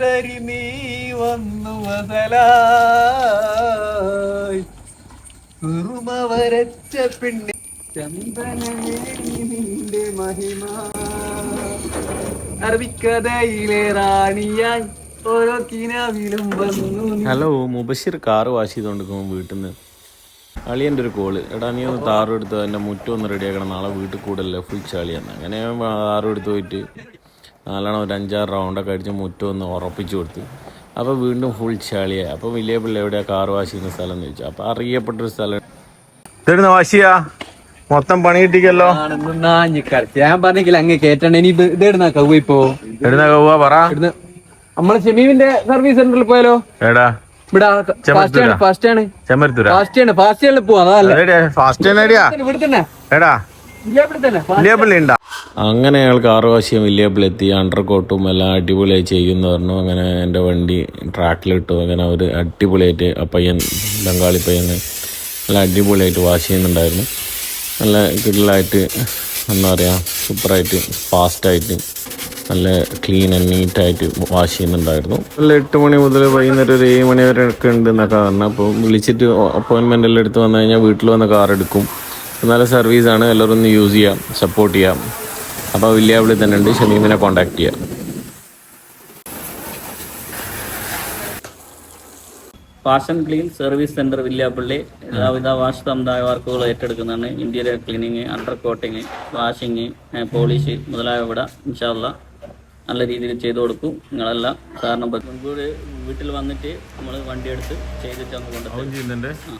സുന്ദരി നീ വന്നു വസലായി കുറുമ വരച്ച പെണ്ണി ചന്ദനമേ നിന്റെ മഹിമ അറബിക്കഥയിലെ റാണിയായി ഓരോ കിനാവിലും വന്നു. ഹലോ, മുബഷിർ കാറ് വാഷ് ചെയ്തുകൊണ്ടിരിക്കുമ്പോൾ വീട്ടിൽ നിന്ന് അളിയൻ്റെ ഒരു കോള്, എടാ നീ ഒന്ന് താറും എടുത്ത് എൻ്റെ മുറ്റം ഒന്ന് റെഡിയാക്കണം, നാളെ വീട്ടിൽ കൂടല്ലേ ഫുൾ ചളിയാണ്. അങ്ങനെ താറും എടുത്ത് പോയിട്ട് നാളെ ഒരു 5-6 റൗണ്ടൊക്കെ അടിച്ച് മുറ്റം ഒന്ന് ഉറപ്പിച്ച് കൊടുത്ത്. അപ്പോൾ വീണ്ടും ഫുൾ ചളിയായി. അപ്പോൾ വലിയ പിള്ളേ എവിടെയാണ് കാറ് വാഷ് ചെയ്യുന്ന സ്ഥലം എന്ന് ചോദിച്ചു. അപ്പോൾ അറിയപ്പെട്ടൊരു സ്ഥലം ഇതെടുന്ന വാശിയാ മൊത്തം പണി കിട്ടിക്കല്ലോ. ഞാൻ പറഞ്ഞില്ല അങ്ങ് കേട്ടണ്ട. ഇനി ഇതെടുന്ന കൗവ ഇപ്പോ എടുന്ന കൗവ പറ. നമ്മളെ ഷമീമിന്റെ സർവീസ് സെന്ററിൽ പോയാലോ? എടാ ഇവിടെ ഫാസ്റ്റ് ആണ് അങ്ങനെ അയാൾ കാർ വാഷ് ചെയ്യാൻ വില്ലേബിളെത്തി. അണ്ടർ കോട്ടും എല്ലാം അടിപൊളിയായി ചെയ്യുമെന്ന് പറഞ്ഞു. അങ്ങനെ എൻ്റെ വണ്ടി ട്രാക്കിലിട്ടു. അങ്ങനെ ഒരു അടിപൊളിയായിട്ട് ആ പയ്യൻ, ബംഗാളി പയ്യൻ നല്ല അടിപൊളിയായിട്ട് വാഷ് ചെയ്യുന്നുണ്ടായിരുന്നു. നല്ല കിഡിലായിട്ട്, എന്താ പറയുക, സൂപ്പറായിട്ട് ഫാസ്റ്റായിട്ട് നല്ല ക്ലീൻ ആൻഡ് നീറ്റായിട്ട് വാഷ് ചെയ്യുന്നുണ്ടായിരുന്നു. നല്ല 8 മണി മുതൽ വൈകുന്നേരം ഒരു 7 മണി വരെ ഒക്കെ ഉണ്ട് എന്നൊക്കെ പറഞ്ഞു. അപ്പോൾ വിളിച്ചിട്ട് അപ്പോയിൻമെൻ്റ് എല്ലാം എടുത്ത് വന്നു കഴിഞ്ഞാൽ വീട്ടിൽ വന്ന് കാർ എടുക്കും. നല്ല സർവീസാണ്, എല്ലാവരും ഒന്ന് യൂസ് ചെയ്യാം, സപ്പോർട്ട് ചെയ്യാം. അപ്പോൾ വില്യാവിളി തന്നെ ഉണ്ട്, ഷമീമിനെ കോൺടാക്ട് ചെയ്യാം. Fashion clean service centre Villiappally എല്ലാവിധ വാഷ് തന്തായ വർക്കുകൾ ഏറ്റെടുക്കുന്നതാണ്. Interior cleaning, under coating, washing, polish മുതലായ ഇവിടെ ഇൻഷാ അല്ലാഹ് നല്ല രീതിയിൽ ചെയ്തു കൊടുക്കും. നിങ്ങളെല്ലാം കാരണം മുൻകൂർ വീട്ടിൽ വന്നിട്ട് നമ്മൾ വണ്ടി എടുത്ത് ചെയ്തിട്ട് അങ്ങ് കൊണ്ടുപോകും.